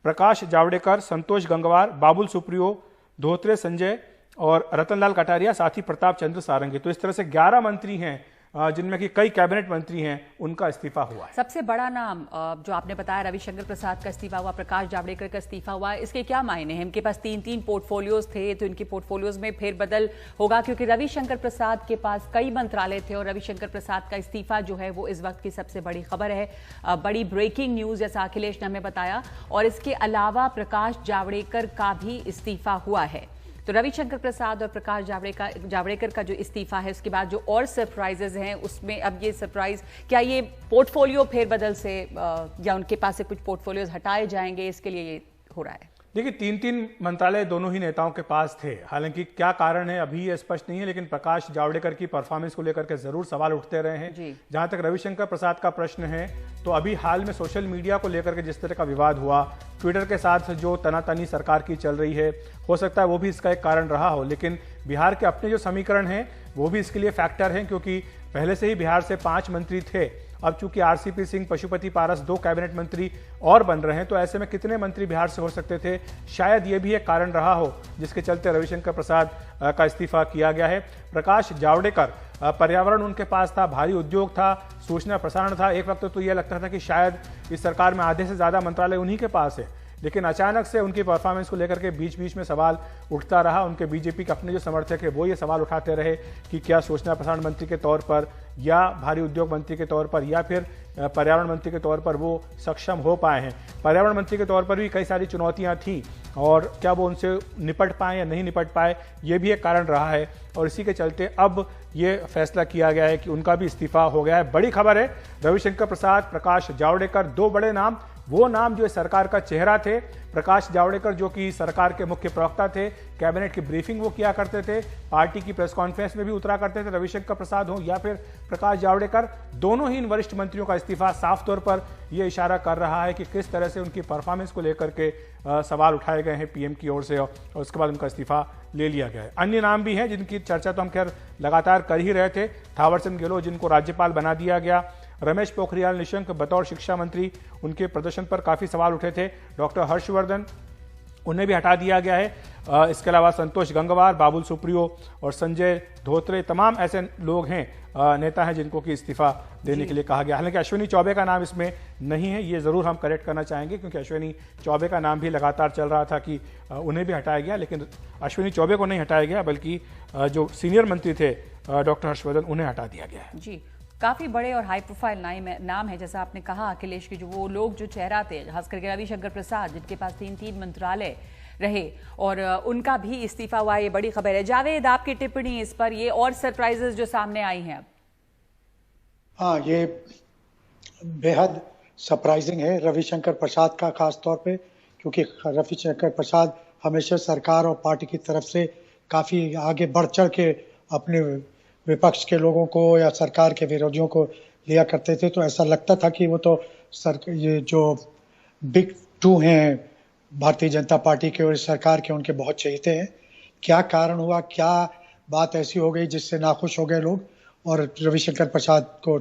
प्रकाश जावड़ेकर, संतोष गंगवार, बाबुल सुप्रियो, धोत्रे संजय और रतनलाल कटारिया, साथ ही प्रताप चंद्र सारंगी। तो इस तरह से 11 मंत्री हैं जिनमें कि कई कैबिनेट मंत्री हैं, उनका इस्तीफा हुआ है। सबसे बड़ा नाम जो आपने बताया, रविशंकर प्रसाद का इस्तीफा हुआ, प्रकाश जावड़ेकर का इस्तीफा हुआ, इसके क्या मायने हैं? इनके पास 3-3 पोर्टफोलियोज थे, तो इनके पोर्टफोलियोज में फेरबदल होगा, क्योंकि रविशंकर प्रसाद के पास कई मंत्रालय थे और रविशंकर प्रसाद का इस्तीफा जो है वो इस वक्त की सबसे बड़ी खबर है, बड़ी ब्रेकिंग न्यूज, जैसा अखिलेश ने हमें बताया। और इसके अलावा प्रकाश जावड़ेकर का भी इस्तीफा हुआ है। तो रविशंकर प्रसाद और प्रकाश जावड़ेकर का जो इस्तीफा है, उसके बाद जो और सरप्राइजेज हैं, उसमें अब ये सरप्राइज क्या ये पोर्टफोलियो फेरबदल से या उनके पास से कुछ पोर्टफोलियोज हटाए जाएंगे, इसके लिए ये हो रहा है? देखिए, 3-3 मंत्रालय दोनों ही नेताओं के पास थे। हालांकि क्या कारण है अभी ये स्पष्ट नहीं है, लेकिन प्रकाश जावड़ेकर की परफॉर्मेंस को लेकर के जरूर सवाल उठते रहे हैं। जहां तक रविशंकर प्रसाद का प्रश्न है, तो अभी हाल में सोशल मीडिया को लेकर के जिस तरह का विवाद हुआ, ट्विटर के साथ जो तनातनी सरकार की चल रही है, हो सकता है वो भी इसका एक कारण रहा हो। लेकिन बिहार के अपने जो समीकरण हैं वो भी इसके लिए फैक्टर हैं, क्योंकि पहले से ही बिहार से 5 मंत्री थे। अब चूंकि आरसीपी सिंह, पशुपति पारस 2 कैबिनेट मंत्री और बन रहे हैं, तो ऐसे में कितने मंत्री बिहार से हो सकते थे? शायद ये भी एक कारण रहा हो जिसके चलते रविशंकर प्रसाद का इस्तीफा किया गया है। प्रकाश जावड़ेकर, पर्यावरण उनके पास था, भारी उद्योग था, सूचना प्रसारण था। एक वक्त तो यह लगता था कि शायद इस सरकार में आधे से ज्यादा मंत्रालय उन्हीं के पास है, लेकिन अचानक से उनकी परफॉर्मेंस को लेकर के बीच बीच में सवाल उठता रहा। उनके बीजेपी के अपने जो समर्थक है वो ये सवाल उठाते रहे कि क्या सूचना प्रसारण मंत्री के तौर पर या भारी उद्योग मंत्री के तौर पर या फिर पर्यावरण मंत्री के तौर पर वो सक्षम हो पाए हैं। पर्यावरण मंत्री के तौर पर भी कई सारी चुनौतियां थीं, और क्या वो उनसे निपट पाए या नहीं निपट पाए, ये भी एक कारण रहा है। और इसी के चलते अब ये फैसला किया गया है कि उनका भी इस्तीफा हो गया है। बड़ी खबर है, रविशंकर प्रसाद, प्रकाश जावड़ेकर, 2 बड़े नाम, वो नाम जो सरकार का चेहरा थे। प्रकाश जावड़ेकर जो कि सरकार के मुख्य प्रवक्ता थे, कैबिनेट की ब्रीफिंग वो किया करते थे, पार्टी की प्रेस कॉन्फ्रेंस में भी उतरा करते थे। रविशंकर प्रसाद हो या फिर प्रकाश जावड़ेकर, दोनों ही इन वरिष्ठ मंत्रियों का इस्तीफा साफ तौर पर यह इशारा कर रहा है कि किस तरह से उनकी परफॉर्मेंस को लेकर के सवाल उठाए गए हैं पीएम की ओर से, और उसके बाद उनका इस्तीफा ले लिया गया है। अन्य नाम भी हैं जिनकी चर्चा तो हम खैर लगातार कर ही रहे थे। थावरचंद गहलोत, जिनको राज्यपाल बना दिया गया। रमेश पोखरियाल निशंक बतौर शिक्षा मंत्री, उनके प्रदर्शन पर काफी सवाल उठे थे। डॉक्टर हर्षवर्धन, उन्हें भी हटा दिया गया है। इसके अलावा संतोष गंगवार, बाबुल सुप्रियो और संजय धोत्रे, तमाम ऐसे लोग हैं, नेता हैं जिनको कि इस्तीफा देने के लिए कहा गया। हालांकि अश्विनी चौबे का नाम इसमें नहीं है, ये जरूर हम करेक्ट करना चाहेंगे, क्योंकि अश्विनी चौबे का नाम भी लगातार चल रहा था कि उन्हें भी हटाया गया, लेकिन अश्विनी चौबे को नहीं हटाया गया, बल्कि जो सीनियर मंत्री थे डॉक्टर हर्षवर्धन, उन्हें हटा दिया गया है। जी, काफी बड़े और हाई प्रोफाइल नाम है, जैसा आपने कहा अखिलेश के, जो वो लोग जो चेहरा थे, खास करके रविशंकर प्रसाद, जिनके पास 3-3 मंत्रालय रहे, और उनका भी इस्तीफा हुआ। ये बड़ी खबर है। जावेद, आपकी टिप्पणी इस पर, ये और सरप्राइजेस जो सामने आई हैं अब? हाँ, ये बेहद सरप्राइजिंग है रविशंकर प्रसाद का, खास तौर पे क्योंकि रविशंकर प्रसाद हमेशा सरकार और पार्टी की तरफ से काफी आगे बढ़ चढ़ के अपने विपक्ष के लोगों को या सरकार के विरोधियों को लिया करते थे। तो ऐसा लगता था कि वो तो ये जो बिग 2 हैं भारतीय जनता पार्टी के और सरकार के, उनके बहुत चहेते हैं। क्या कारण हुआ, क्या बात ऐसी हो गई जिससे नाखुश हो गए लोग और रविशंकर प्रसाद को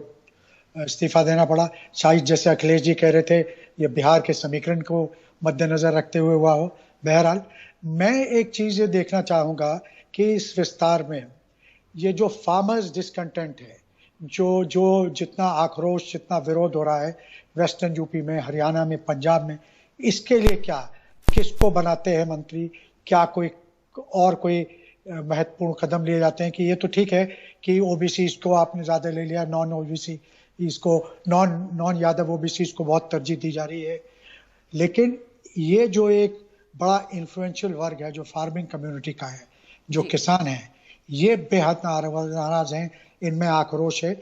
इस्तीफा देना पड़ा? शायद जैसे अखिलेश जी कह रहे थे, ये बिहार के समीकरण को मद्देनजर रखते हुए हुआ हो। बहरहाल, मैं एक चीज ये देखना चाहूंगा कि इस विस्तार में ये जो फार्मर्स डिस्कंटेंट है, जो जितना आक्रोश, जितना विरोध हो रहा है वेस्टर्न यूपी में, हरियाणा में, पंजाब में, इसके लिए क्या, किसको बनाते हैं मंत्री? क्या कोई महत्वपूर्ण कदम लिए जाते हैं कि ये तो ठीक है कि ओबीसी को आपने ज्यादा ले लिया, नॉन ओबीसी इसको, नॉन यादव ओबीसी को बहुत तरजीह दी जा रही है, लेकिन ये जो एक बड़ा इन्फ्लुएंशियल वर्ग है जो फार्मिंग कम्युनिटी का है, जो किसान है, ये बेहद नाराज हैं, इनमें आक्रोश है।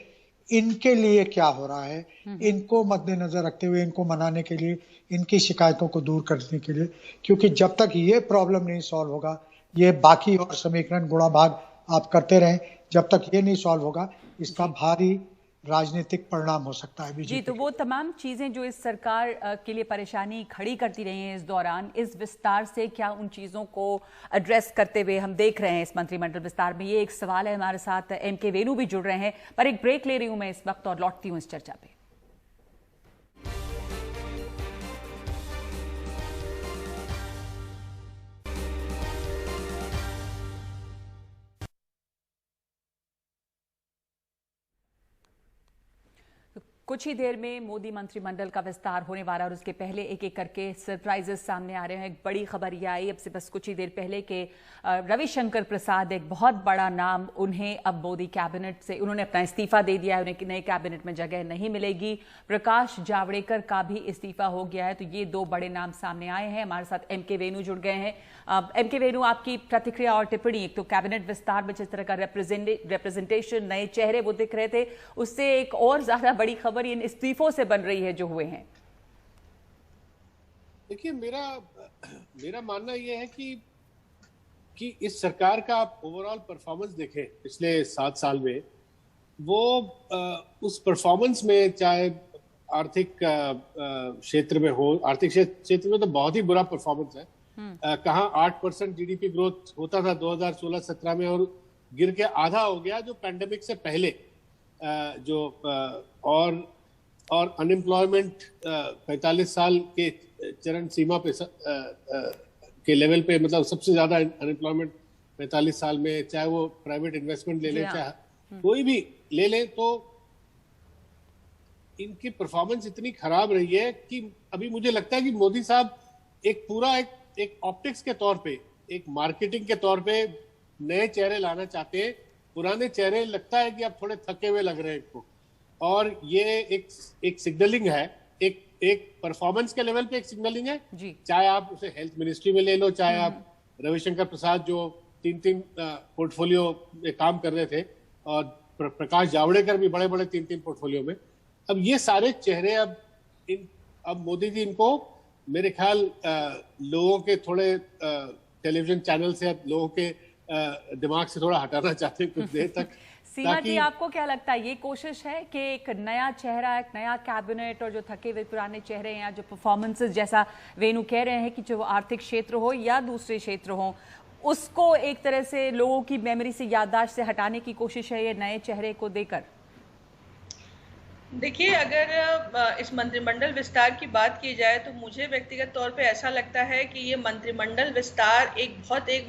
इनके लिए क्या हो रहा है, इनको मद्देनजर रखते हुए, इनको मनाने के लिए, इनकी शिकायतों को दूर करने के लिए, क्योंकि जब तक ये प्रॉब्लम नहीं सॉल्व होगा, ये बाकी और समीकरण गुणा भाग आप करते रहें, जब तक ये नहीं सॉल्व होगा, इसका भारी राजनीतिक परिणाम हो सकता है बीजेपी। जी, तो वो तमाम चीजें जो इस सरकार के लिए परेशानी खड़ी करती रही हैं इस दौरान, इस विस्तार से क्या उन चीजों को एड्रेस करते हुए हम देख रहे हैं इस मंत्रिमंडल विस्तार में? ये एक सवाल है। हमारे साथ एमके वेणु भी जुड़ रहे हैं, पर एक ब्रेक ले रही हूं मैं इस वक्त और लौटती हूं इस चर्चा पे। कुछ ही देर में मोदी मंत्रिमंडल का विस्तार होने वाला और उसके पहले एक एक करके सरप्राइजेस सामने आ रहे हैं। एक बड़ी खबर यह आई अब से बस कुछ ही देर पहले के रविशंकर प्रसाद, एक बहुत बड़ा नाम, उन्हें अब मोदी कैबिनेट से उन्होंने अपना इस्तीफा दे दिया है। उन्हें नए कैबिनेट में जगह नहीं मिलेगी। प्रकाश जावड़ेकर का भी इस्तीफा हो गया है। तो ये दो बड़े नाम सामने आए हैं। हमारे साथ एम के वेणु जुड़ गए हैं। एम के वेणु, आपकी प्रतिक्रिया और टिप्पणी। एक तो कैबिनेट विस्तार में जिस तरह का रिप्रेजेंटेशन, नए चेहरे वो दिख रहे थे, उससे एक और ज्यादा बड़ी खबर इन इस्तीफों से बन रही है जो हुए हैं। देखिए, मेरा मानना यह है कि इस सरकार का आप ओवरऑल परफॉर्मेंस देखें पिछले 7 साल में, वो उस परफॉर्मेंस में चाहे आर्थिक क्षेत्र में हो, आर्थिक क्षेत्र में तो बहुत ही बुरा परफॉर्मेंस है। कहाँ 8% जीडीपी ग्रोथ होता था 2016-17 में और गिर के आधा हो गया जो पैंडेमिक से पहले, और अनएम्प्लॉयमेंट 45 साल के चरण सीमा पे के लेवल पे, मतलब सबसे ज्यादा अनएम्प्लॉयमेंट 45 साल में, चाहे वो प्राइवेट इन्वेस्टमेंट ले लें, चाहे कोई भी ले लें, तो इनकी परफॉर्मेंस इतनी खराब रही है कि अभी मुझे लगता है कि मोदी साहब एक ऑप्टिक्स के तौर पे, एक मार्केटिंग के तौर पे नए चेहरे लाना चाहते हैं। पुराने चेहरे लगता है कि अब थोड़े थके हुए लग रहे हैं इनको, और ये एक सिग्नलिंग है, एक परफॉर्मेंस के लेवल पे एक सिग्नलिंग है जी। चाहे आप उसे हेल्थ मिनिस्ट्री में ले लो, चाहे आप रविशंकर प्रसाद जो 3 पोर्टफोलियो में काम कर रहे थे, और प्रकाश जावड़ेकर भी बड़े 3 पोर्टफोलियो में। अब ये सारे चेहरे अब मोदी जी इनको मेरे ख्याल लोगों के थोड़े टेलीविजन चैनल से, अब लोगों के दिमाग से थोड़ा हटाना चाहते हैं कुछ देर तक। सीमा जी, आपको क्या लगता है, ये कोशिश है कि एक नया चेहरा, एक नया कैबिनेट, और जो थके हुए पुराने चेहरे हैं, जो परफॉर्मेंसेस, जैसा वेणु कह रहे हैं कि जो आर्थिक क्षेत्र हो या दूसरे क्षेत्र हो, उसको एक तरह से लोगों की मेमोरी से, याददाश्त से हटाने की कोशिश है ये नए चेहरे को देकर? देखिए, अगर इस मंत्रिमंडल विस्तार की बात की जाए तो मुझे व्यक्तिगत तौर पे ऐसा लगता है कि ये मंत्रिमंडल विस्तार एक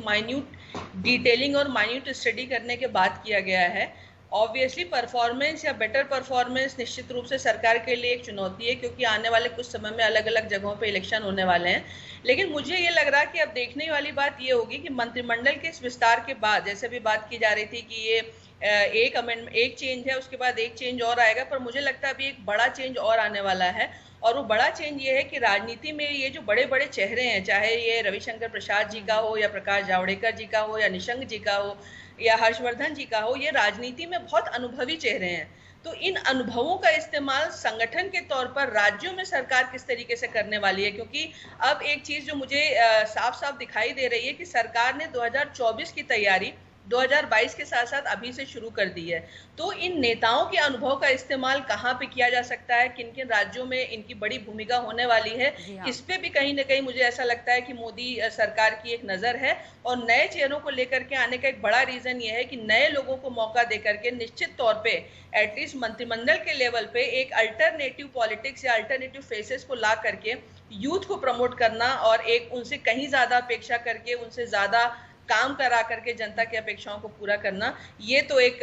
माइन्यूट डिटेलिंग और माइन्यूट स्टडी करने के बाद किया गया है। ऑब्वियसली परफॉर्मेंस या बेटर परफॉर्मेंस निश्चित रूप से सरकार के लिए एक चुनौती है, क्योंकि आने वाले कुछ समय में अलग अलग जगहों पे इलेक्शन होने वाले हैं। लेकिन मुझे ये लग रहा है कि अब देखने वाली बात ये होगी कि मंत्रिमंडल के इस विस्तार के बाद, जैसे भी बात की जा रही थी कि ये एक चेंज है, उसके बाद एक चेंज और आएगा, पर मुझे लगता है अभी एक बड़ा चेंज और आने वाला है। और वो बड़ा चेंज ये है कि राजनीति में ये जो बड़े बड़े चेहरे हैं, चाहे ये रविशंकर प्रसाद जी का हो, या प्रकाश जावड़ेकर जी का हो, या निशंक जी का हो, या हर्षवर्धन जी का हो, ये राजनीति में बहुत अनुभवी चेहरे हैं। तो इन अनुभवों का इस्तेमाल संगठन के तौर पर राज्यों में सरकार किस तरीके से करने वाली है, क्योंकि अब एक चीज जो मुझे साफ साफ दिखाई दे रही है कि सरकार ने 2024 की तैयारी 2022 के साथ साथ अभी से शुरू कर दी है। तो इन नेताओं के अनुभव का इस्तेमाल कहाँ पे किया जा सकता है, किन किन राज्यों में इनकी बड़ी भूमिका होने वाली है, इस पे भी कहीं ना कहीं मुझे ऐसा लगता है कि मोदी सरकार की एक नजर है। और नए चेहरों को लेकर के आने का एक बड़ा रीजन ये है कि नए लोगों को मौका देकर के निश्चित तौर पे एटलीस्ट मंत्रिमंडल के लेवल पे एक अल्टरनेटिव पॉलिटिक्स या अल्टरनेटिव फेसेस को ला करके यूथ को प्रमोट करना, और एक उनसे कहीं ज्यादा अपेक्षा करके उनसे ज्यादा काम करा करके जनता की अपेक्षाओं को पूरा करना, ये तो एक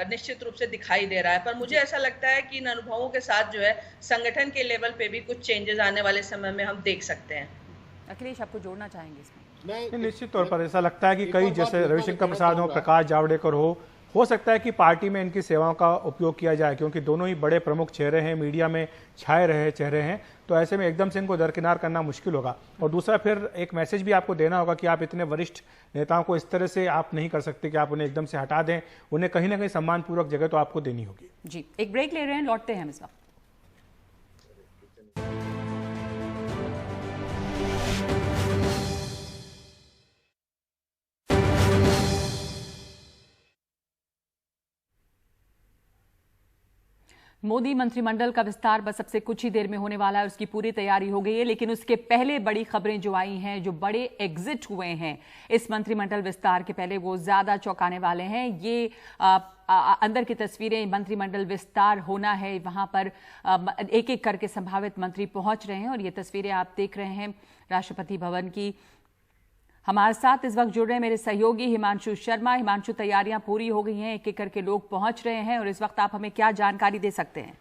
निश्चित रूप से दिखाई दे रहा है। पर मुझे ऐसा लगता है कि इन अनुभवों के साथ जो है संगठन के लेवल पे भी कुछ चेंजेस आने वाले समय में हम देख सकते हैं। अखिलेश, आपको जोड़ना चाहेंगे इसमें? निश्चित तौर पर ऐसा लगता है कि कई, जैसे रविशंकर प्रसाद हो, प्रकाश जावड़ेकर हो सकता है कि पार्टी में इनकी सेवाओं का उपयोग किया जाए, क्योंकि दोनों ही बड़े प्रमुख चेहरे हैं, मीडिया में छाए रहे चेहरे हैं। तो ऐसे में एकदम से इनको दरकिनार करना मुश्किल होगा। और दूसरा, फिर एक मैसेज भी आपको देना होगा कि आप इतने वरिष्ठ नेताओं को इस तरह से आप नहीं कर सकते कि आप उन्हें एकदम से हटा दें। उन्हें कहीं ना कहीं सम्मानपूर्वक जगह तो आपको देनी होगी। जी, एक ब्रेक ले रहे हैं, लौटते हैं हम इस वक्त। मोदी मंत्रिमंडल का विस्तार बस अब से कुछ ही देर में होने वाला है, उसकी पूरी तैयारी हो गई है। लेकिन उसके पहले बड़ी खबरें जो आई हैं, जो बड़े एग्जिट हुए हैं इस मंत्रिमंडल विस्तार के पहले, वो ज्यादा चौंकाने वाले हैं। ये अंदर की तस्वीरें, मंत्रिमंडल विस्तार होना है, वहां पर एक एक करके संभावित मंत्री पहुंच रहे हैं, और ये तस्वीरें आप देख रहे हैं राष्ट्रपति भवन की। हमारे साथ इस वक्त जुड़ रहे हैं मेरे सहयोगी हिमांशु शर्मा। हिमांशु, तैयारियां पूरी हो गई हैं, एक एक करके लोग पहुंच रहे हैं, और इस वक्त आप हमें क्या जानकारी दे सकते हैं?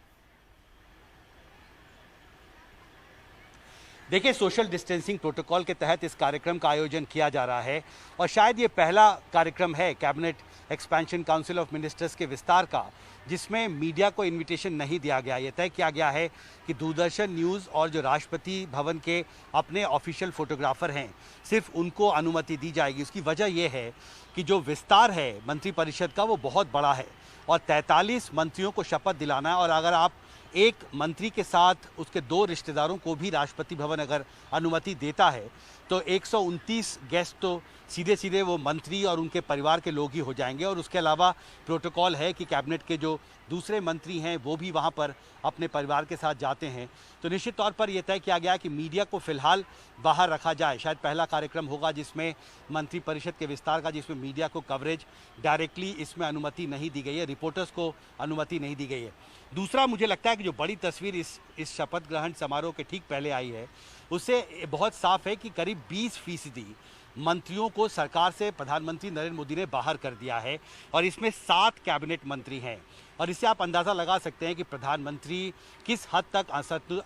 देखिए, सोशल डिस्टेंसिंग प्रोटोकॉल के तहत इस कार्यक्रम का आयोजन किया जा रहा है और शायद ये पहला कार्यक्रम है cabinet expansion council of ministers के विस्तार का जिसमें मीडिया को इनविटेशन नहीं दिया गया। ये तय किया गया है कि दूरदर्शन न्यूज़ और जो राष्ट्रपति भवन के अपने ऑफिशियल फोटोग्राफर हैं सिर्फ उनको अनुमति दी जाएगी। उसकी वजह यह है कि जो विस्तार है मंत्रिपरिषद का वो बहुत बड़ा है और 43 मंत्रियों को शपथ दिलाना है और अगर आप एक मंत्री के साथ उसके 2 रिश्तेदारों को भी राष्ट्रपति भवन अगर अनुमति देता है तो 129 गेस्ट तो सीधे सीधे वो मंत्री और उनके परिवार के लोग ही हो जाएंगे। और उसके अलावा प्रोटोकॉल है कि कैबिनेट के जो दूसरे मंत्री हैं वो भी वहाँ पर अपने परिवार के साथ जाते हैं। तो निश्चित तौर पर यह तय किया गया कि मीडिया को फिलहाल बाहर रखा जाए। शायद पहला कार्यक्रम होगा जिसमें मंत्रिपरिषद के विस्तार का, जिसमें मीडिया को कवरेज डायरेक्टली इसमें अनुमति नहीं दी गई है, रिपोर्टर्स को अनुमति नहीं दी गई है। दूसरा, मुझे लगता है कि जो बड़ी तस्वीर इस शपथ ग्रहण समारोह के ठीक पहले आई है उससे बहुत साफ है कि करीब 20% मंत्रियों को सरकार से प्रधानमंत्री नरेंद्र मोदी ने बाहर कर दिया है और इसमें 7 कैबिनेट मंत्री हैं। और इससे आप अंदाज़ा लगा सकते हैं कि प्रधानमंत्री किस हद तक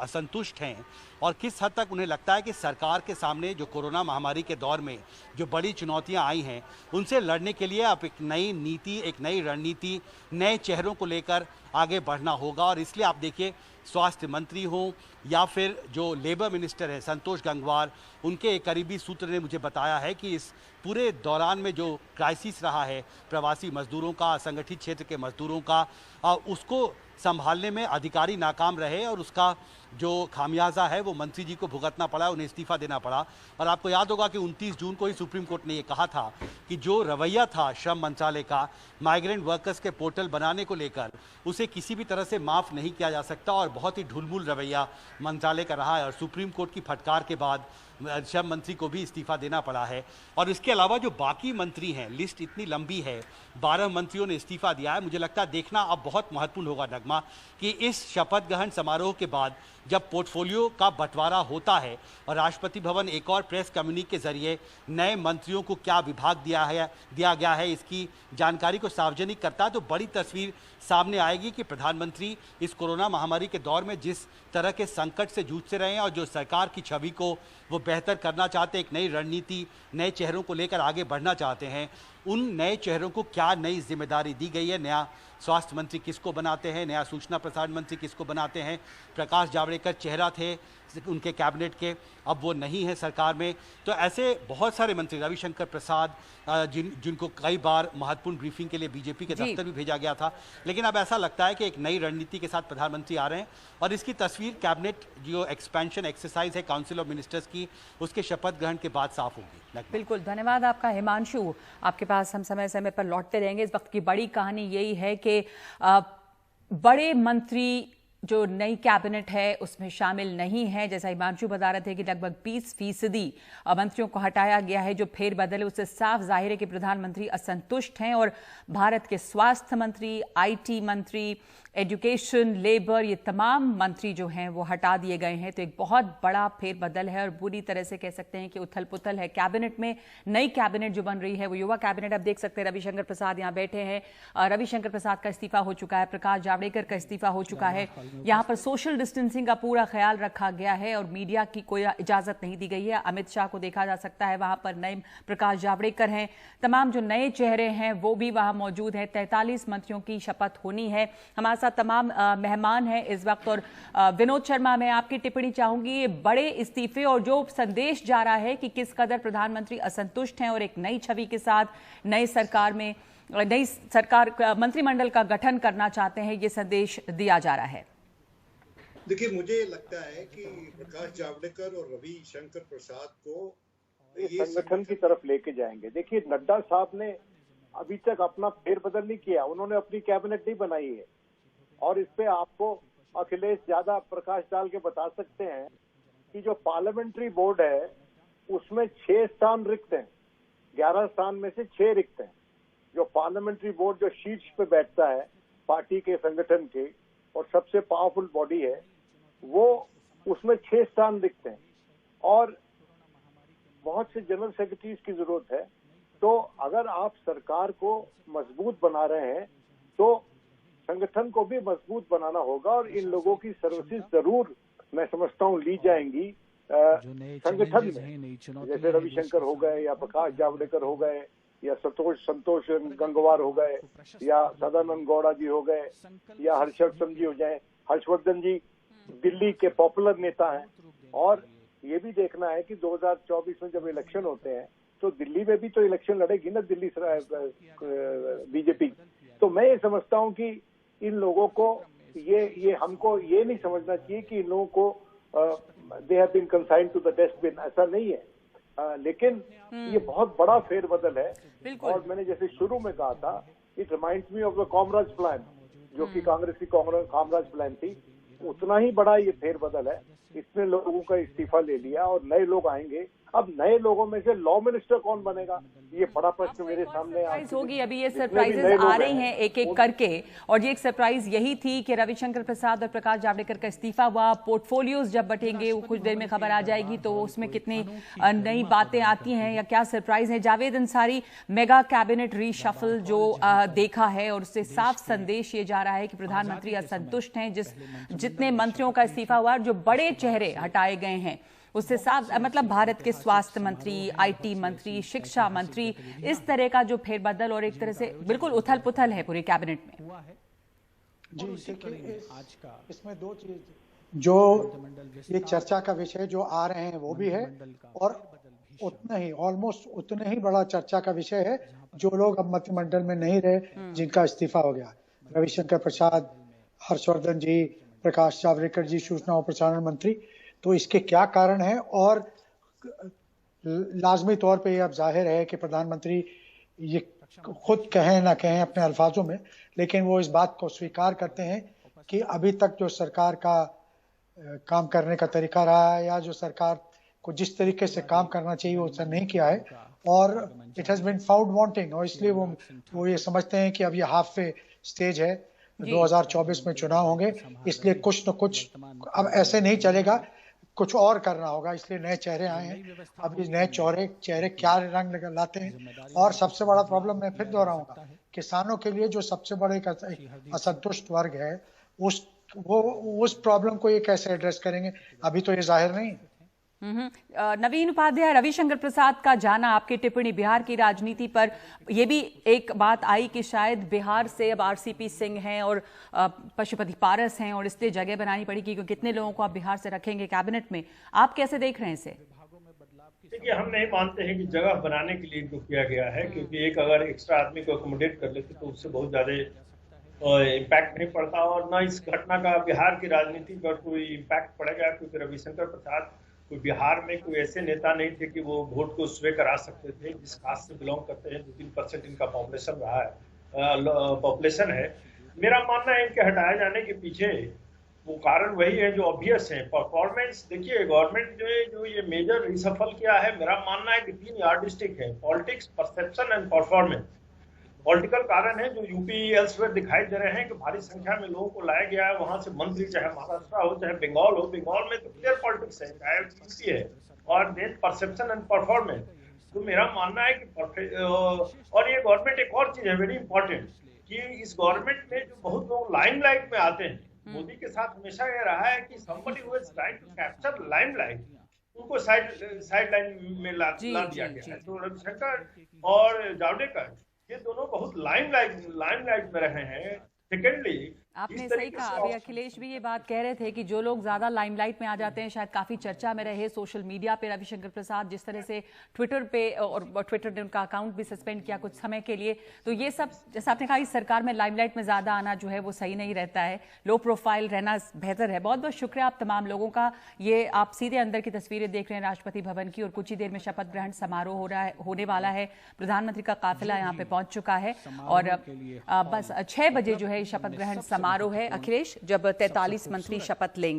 असंतुष्ट हैं और किस हद तक उन्हें लगता है कि सरकार के सामने जो कोरोना महामारी के दौर में जो बड़ी चुनौतियां आई हैं उनसे लड़ने के लिए अब एक नई नीति, एक नई रणनीति, नए चेहरों को लेकर आगे बढ़ना होगा। और इसलिए आप देखिए, स्वास्थ्य मंत्री हों या फिर जो लेबर मिनिस्टर है संतोष गंगवार, उनके एक करीबी सूत्र ने मुझे बताया है कि इस पूरे दौरान में जो क्राइसिस रहा है प्रवासी मजदूरों का, असंगठित क्षेत्र के मजदूरों का, उसको संभालने में अधिकारी नाकाम रहे और उसका जो खामियाजा है वो मंत्री जी को भुगतना पड़ा, उन्हें इस्तीफा देना पड़ा। और आपको याद होगा कि 29 जून को ही सुप्रीम कोर्ट ने ये कहा था कि जो रवैया था श्रम मंत्रालय का माइग्रेंट वर्कर्स के पोर्टल बनाने को लेकर, उसे किसी भी तरह से माफ़ नहीं किया जा सकता और बहुत ही ढुलमुल रवैया मंत्रालय का रहा है। और सुप्रीम कोर्ट की फटकार के बाद श्रम मंत्री को भी इस्तीफा देना पड़ा है। और इसके अलावा जो बाकी मंत्री हैं, लिस्ट इतनी लंबी है, 12 मंत्रियों ने इस्तीफा दिया है। मुझे लगता है देखना अब बहुत महत्वपूर्ण होगा नगमा कि इस शपथ ग्रहण समारोह के बाद जब पोर्टफोलियो का बंटवारा होता है और राष्ट्रपति भवन एक और प्रेस कम्युनिके के जरिए नए मंत्रियों को क्या विभाग दिया गया है इसकी जानकारी को सार्वजनिक करता है तो बड़ी तस्वीर सामने आएगी कि प्रधानमंत्री इस कोरोना महामारी के दौर में जिस तरह के संकट से जूझते रहे हैं और जो सरकार की छवि को वो बेहतर करना चाहते हैं, एक नई रणनीति, नए चेहरों को लेकर आगे बढ़ना चाहते हैं, उन नए चेहरों को क्या नई जिम्मेदारी दी गई है। नया स्वास्थ्य मंत्री किसको बनाते हैं, नया सूचना प्रसारण मंत्री किसको बनाते हैं। प्रकाश जावड़ेकर चेहरा थे उनके कैबिनेट के, अब वो नहीं है सरकार में। तो ऐसे बहुत सारे मंत्री, रविशंकर प्रसाद जिनको कई बार महत्वपूर्ण ब्रीफिंग के लिए बीजेपी के दफ्तर भी भेजा गया था, लेकिन अब ऐसा लगता है कि एक नई रणनीति के साथ प्रधानमंत्री आ रहे हैं और इसकी तस्वीर कैबिनेट जो एक्सपेंशन एक्सरसाइज है काउंसिल ऑफ मिनिस्टर्स की, उसके शपथ ग्रहण के बाद साफ होगी। बिल्कुल, धन्यवाद आपका हिमांशु। आपके पास हम समय समय पर लौटते रहेंगे। इस वक्त की बड़ी कहानी यही है कि बड़े मंत्री जो नई कैबिनेट है उसमें शामिल नहीं है। जैसा हिमांशु बता रहे थे कि लगभग 20% मंत्रियों को हटाया गया है। जो फेरबदल है उससे साफ जाहिर है कि प्रधानमंत्री असंतुष्ट हैं और भारत के स्वास्थ्य मंत्री, आईटी मंत्री, एजुकेशन, लेबर, ये तमाम मंत्री जो हैं वो हटा दिए गए हैं। तो एक बहुत बड़ा फेरबदल है और बुरी तरह से कह सकते हैं कि उथल पुथल है कैबिनेट में। नई कैबिनेट जो बन रही है वो युवा कैबिनेट। अब देख सकते हैं रविशंकर प्रसाद यहाँ बैठे हैं। रविशंकर प्रसाद का इस्तीफा हो चुका है, प्रकाश जावड़ेकर का इस्तीफा हो चुका है। यहाँ पर सोशल डिस्टेंसिंग का पूरा ख्याल रखा गया है और मीडिया की कोई इजाजत नहीं दी गई है। अमित शाह को देखा जा सकता है वहां पर, नए प्रकाश जावड़ेकर हैं, तमाम जो नए चेहरे हैं वो भी वहां मौजूद हैं। 43 मंत्रियों की शपथ होनी है। हमारे साथ तमाम मेहमान हैं इस वक्त। और विनोद शर्मा, मैं आपकी टिप्पणी चाहूंगी, बड़े इस्तीफे और जो संदेश जा रहा है कि किस कदर प्रधानमंत्री असंतुष्ट हैं और एक नई छवि के साथ नई सरकार मंत्रिमंडल का गठन करना चाहते हैं, ये संदेश दिया जा रहा है। देखिए, मुझे लगता है कि प्रकाश जावड़ेकर और रविशंकर प्रसाद को ये संगठन की तरफ लेके जाएंगे। देखिए, नड्डा साहब ने अभी तक अपना फेरबदल नहीं किया, उन्होंने अपनी कैबिनेट नहीं बनाई है और इस पे आपको अखिलेश ज्यादा प्रकाश डाल के बता सकते हैं कि जो पार्लियामेंट्री बोर्ड है उसमें 6 स्थान रिक्त हैं, 11 स्थान में से 6 रिक्त हैं। जो पार्लियामेंट्री बोर्ड जो शीर्ष पे बैठता है पार्टी के संगठन के और सबसे पावरफुल बॉडी है, वो उसमें 6 स्थान रिक्त हैं और बहुत से जनरल सेक्रेटरीज की जरूरत है। तो अगर आप सरकार को मजबूत बना रहे हैं तो संगठन को भी मजबूत बनाना होगा और इन लोगों की सर्विसेज जरूर मैं समझता हूं ली जाएंगी संगठन में, जैसे रविशंकर हो गए या प्रकाश जावड़ेकर हो गए या संतोष गंगवार हो गए या सदानंद गौड़ा जी हो गए या हर्षवर्धन जी हो जाए। हर्षवर्धन जी दिल्ली के पॉपुलर नेता हैं और ये भी देखना है कि 2024 में जब इलेक्शन होते हैं तो दिल्ली में भी तो इलेक्शन लड़ेगी ना दिल्ली बीजेपी। तो मैं ये समझता हूँ कि इन लोगों को ये हमको ये नहीं समझना चाहिए कि इन लोगों को they have been consigned to the dustbin, ऐसा नहीं है। लेकिन ये बहुत बड़ा फेरबदल है और मैंने जैसे शुरू में कहा था, it reminds me of the Kamaraj plan, जो कि कांग्रेस की कामराज प्लान थी। उतना ही बड़ा ये फेरबदल है। इतने लोगों का इस्तीफा ले लिया और नए लोग आएंगे। अब नए लोगों में से लॉ मिनिस्टर कौन बनेगा, ये बड़ा प्रश्न मेरे सामने होगी। अभी ये सरप्राइजेस आ रही हैं एक एक करके, और ये एक सरप्राइज यही थी कि रविशंकर प्रसाद और प्रकाश जावड़ेकर का इस्तीफा हुआ। पोर्टफोलियोज जब बटेंगे वो कुछ देर में खबर आ जाएगी, तो उसमें कितनी नई बातें आती हैं या क्या सरप्राइज है। Javed Ansari, mega cabinet reshuffle जो देखा है और उससे साफ संदेश ये जा रहा है कि प्रधानमंत्री असंतुष्ट हैं जितने मंत्रियों का इस्तीफा हुआ, जो बड़े चेहरे हटाए गए हैं उससे साफ, मतलब भारत के स्वास्थ्य मंत्री, आईटी मंत्री, शिक्षा मंत्री, इस तरह का जो फेरबदल और एक तरह से बिल्कुल उथल पुथल है पूरे कैबिनेट में। जी देखिए, इसमें दो चीज जो ये चर्चा का विषय जो आ रहे हैं वो भी है और उतना ही ऑलमोस्ट उतना ही बड़ा चर्चा का विषय है जो लोग अब मंत्रिमंडल में नहीं रहे, जिनका इस्तीफा हो गया। रविशंकर प्रसाद, हर्षवर्धन जी, प्रकाश जावड़ेकर जी सूचना और प्रसारण मंत्री। तो इसके क्या कारण है, और लाजमी तौर पे अब जाहिर है कि प्रधानमंत्री ये खुद कहें ना कहें अपने अल्फाजों में, लेकिन वो इस बात को स्वीकार करते हैं कि अभी तक जो सरकार का काम करने का तरीका रहा है या जो सरकार को जिस तरीके से काम करना चाहिए वो उसने नहीं किया है और it has been found wanting, और इसलिए वो ये समझते हैं कि अब ये हाफ वे स्टेज है, 2024 में चुनाव होंगे, इसलिए कुछ न कुछ अब ऐसे नहीं चलेगा, कुछ और करना होगा, इसलिए नए चेहरे आए हैं। अब ये नए चेहरे क्या रंग लाते हैं। और सबसे बड़ा प्रॉब्लम मैं फिर दोहराऊंगा, किसानों के लिए जो सबसे बड़े असंतुष्ट वर्ग है उस प्रॉब्लम को ये कैसे एड्रेस करेंगे, अभी तो ये जाहिर नहीं। नवीन उपाध्याय, रविशंकर प्रसाद का जाना, आपकी टिप्पणी बिहार की राजनीति पर, यह भी एक बात आई कि शायद बिहार से अब आरसीपी सिंह हैं और पशुपति पारस हैं और इसलिए जगह बनानी पड़ी, क्योंकि कितने लोगों को आप बिहार से रखेंगे कैबिनेट में। आप कैसे देख रहे हैं इसे? देखिए, हम नहीं मानते हैं कि जगह बनाने के लिए इनको किया गया है, क्योंकि एक अगर एक्स्ट्रा आदमी को अकोमोडेट कर लेते तो उससे बहुत ज्यादा इम्पैक्ट नहीं पड़ता और न इस घटना का बिहार की राजनीति पर कोई इम्पैक्ट पड़ेगा, क्योंकि रविशंकर प्रसाद कोई बिहार में कोई ऐसे नेता नहीं थे कि वो वोट को स्वे करा सकते थे। जिस कास्ट से बिलोंग करते हैं, 2-3% इनका पॉपुलेशन रहा है, पॉपुलेशन है। मेरा मानना है इनके हटाए जाने के पीछे वो कारण वही है जो ऑब्वियस है, परफॉर्मेंस। देखिए, गवर्नमेंट जो ये मेजर रिसफल किया है, मेरा मानना है कि 3 यार्डस्टिक है, politics, perception and performance. Political कारण है जो यूपी एल्सवेयर दिखाई दे रहे हैं कि भारी संख्या में लोगों को लाया गया है वहां से मंत्री, चाहे महाराष्ट्र हो चाहे बंगाल हो। बंगाल में तो क्लियर पॉलिटिक्स है, चाहे यूपी है, और देन परसेप्शन एंड परफॉर्मेंस। तो मेरा मानना है कि और ये गवर्नमेंट एक और चीज है वेरी इंपॉर्टेंट, कि इस गवर्नमेंट में जो बहुत लोग लाइमलाइट में आते हैं, मोदी के साथ हमेशा ये रहा है कि somebody who is trying to capture limelight, उनको साइड लाइन में ला दिया गया है। तो रविशंकर और जावड़ेकर ये दोनों बहुत लाइमलाइट में रहे हैं। सेकेंडली, आपने सही कहा, अभी अखिलेश भी ये बात कह रहे थे कि जो लोग ज्यादा लाइमलाइट में आ जाते हैं शायद काफी चर्चा में रहे सोशल मीडिया पे। रविशंकर प्रसाद जिस तरह से ट्विटर पे, और ट्विटर ने उनका अकाउंट भी सस्पेंड किया कुछ समय के लिए, तो ये सब जैसा आपने कहा, इस सरकार में लाइमलाइट में ज्यादा आना जो है वो सही नहीं रहता है, लो प्रोफाइल रहना बेहतर है। बहुत बहुत शुक्रिया आप तमाम लोगों का। ये आप सीधे अंदर की तस्वीरें देख रहे हैं राष्ट्रपति भवन की, और कुछ ही देर में शपथ ग्रहण समारोह होने वाला है। प्रधानमंत्री का काफिला यहाँ पे पहुंच चुका है और बस 6 बजे जो है शपथ ग्रहण समारोह है अखिलेश, जब 43 मंत्री शपथ लेंगे।